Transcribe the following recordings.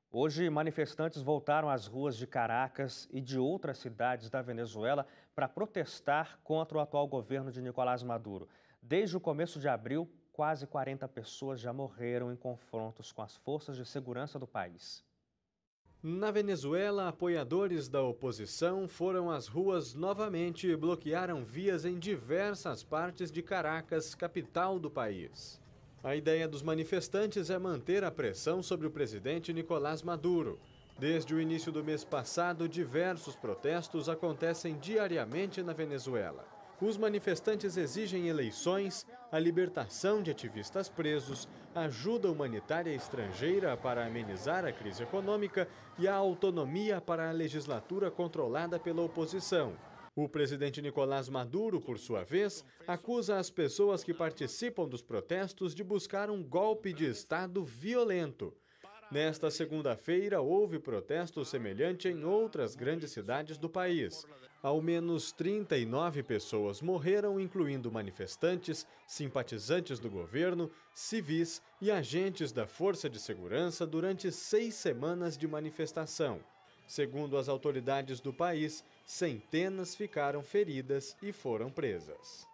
Hoje, manifestantes voltaram às ruas de Caracas e de outras cidades da Venezuela para protestar contra o atual governo de Nicolás Maduro. Desde o começo de abril, quase 40 pessoas já morreram em confrontos com as forças de segurança do país. Na Venezuela, apoiadores da oposição foram às ruas novamente e bloquearam vias em diversas partes de Caracas, capital do país. A ideia dos manifestantes é manter a pressão sobre o presidente Nicolás Maduro. Desde o início do mês passado, diversos protestos acontecem diariamente na Venezuela. Os manifestantes exigem eleições, a libertação de ativistas presos, ajuda humanitária estrangeira para amenizar a crise econômica e a autonomia para a legislatura controlada pela oposição. O presidente Nicolás Maduro, por sua vez, acusa as pessoas que participam dos protestos de buscar um golpe de Estado violento. Nesta segunda-feira, houve protesto semelhante em outras grandes cidades do país. Ao menos 39 pessoas morreram, incluindo manifestantes, simpatizantes do governo, civis e agentes da Força de Segurança durante 6 semanas de manifestação. Segundo as autoridades do país, centenas ficaram feridas e foram presas.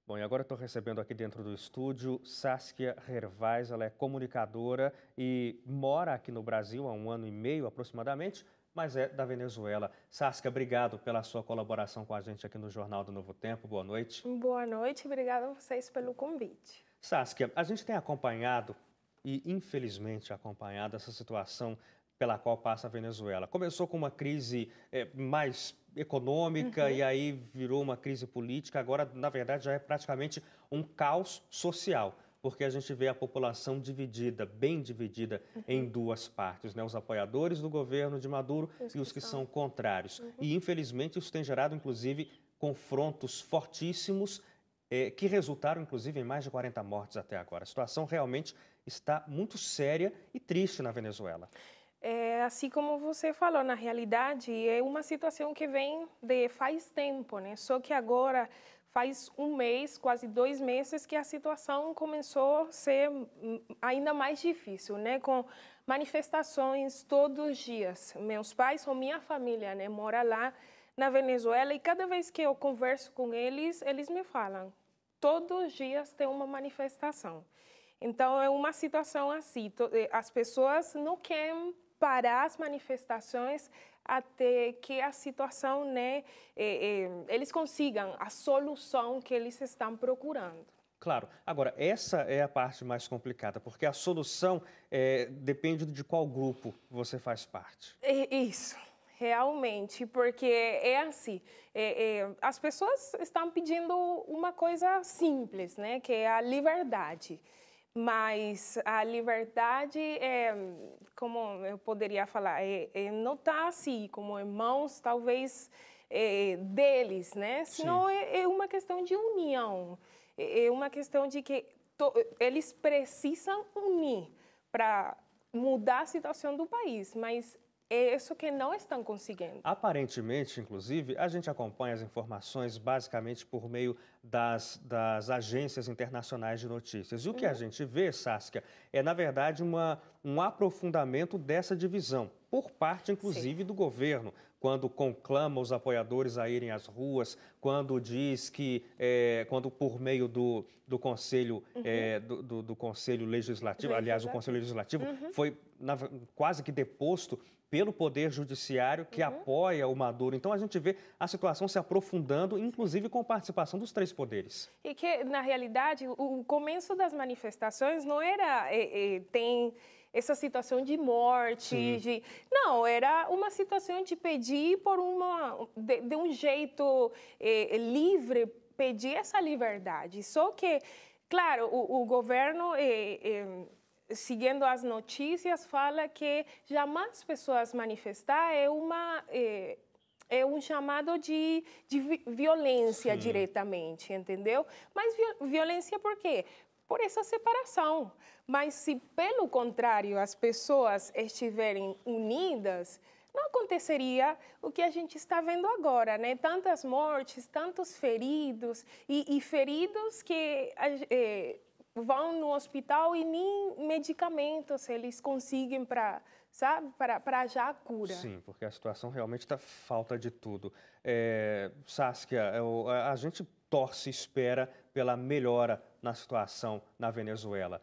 Bom, e agora estou recebendo aqui dentro do estúdio Saskia Hervais. Ela é comunicadora e mora aqui no Brasil há 1 ano e meio aproximadamente, mas é da Venezuela. Saskia, obrigado pela sua colaboração com a gente aqui no Jornal do Novo Tempo. Boa noite. Boa noite, obrigada a vocês pelo convite. Saskia, a gente tem acompanhado e infelizmente acompanhado essa situação pela qual passa a Venezuela. Começou com uma crise mais econômica e aí virou uma crise política. Agora, na verdade, já é praticamente um caos social, porque a gente vê a população dividida, bem dividida em duas partes, né? Os apoiadores do governo de Maduro e os que são contrários. E, infelizmente, isso tem gerado, inclusive, confrontos fortíssimos que resultaram, inclusive, em mais de 40 mortes até agora. A situação realmente está muito séria e triste na Venezuela. Assim como você falou, na realidade, é uma situação que vem de faz tempo, né? Só que agora faz 1 mês, quase 2 meses, que a situação começou a ser ainda mais difícil, né? Com manifestações todos os dias. Meus pais ou minha família, né, mora lá na Venezuela e cada vez que eu converso com eles, eles me falam, todos os dias tem uma manifestação. Então, é uma situação assim, as pessoas não querem parar as manifestações até que a situação, né, eles consigam a solução que eles estão procurando. Claro. Agora, essa é a parte mais complicada, porque a solução depende de qual grupo você faz parte. Isso, realmente, porque é assim, as pessoas estão pedindo uma coisa simples, né, que é a liberdade. Mas a liberdade, como eu poderia falar, não está assim, como irmãos, talvez, deles, né? Senão é uma questão de união, é uma questão de que eles precisam unir para mudar a situação do país, mas é isso que não estão conseguindo. Aparentemente, inclusive, a gente acompanha as informações basicamente por meio das agências internacionais de notícias. E o que a gente vê, Saskia, é, na verdade, um aprofundamento dessa divisão, por parte, inclusive, do governo, quando conclama os apoiadores a irem às ruas, quando diz que, quando por meio do Conselho, do Conselho Legislativo, aliás, o Conselho Legislativo foi quase que deposto pelo Poder Judiciário que apoia o Maduro. Então, a gente vê a situação se aprofundando, inclusive com participação dos 3 poderes. E que, na realidade, o começo das manifestações não era... tem essa situação de morte, não, era uma situação de pedir por de um jeito livre, pedir essa liberdade. Só que, claro, o governo... seguindo as notícias, fala que jamais pessoas manifestar é um chamado de violência diretamente, entendeu? Mas violência por quê? Por essa separação. Mas se, pelo contrário, as pessoas estiverem unidas, não aconteceria o que a gente está vendo agora, né? Tantas mortes, tantos feridos, e feridos que vão no hospital e nem medicamentos eles conseguem para, sabe, para já a cura. Sim, porque a situação realmente está falta de tudo. Saskia, a gente torce e espera pela melhora na situação na Venezuela.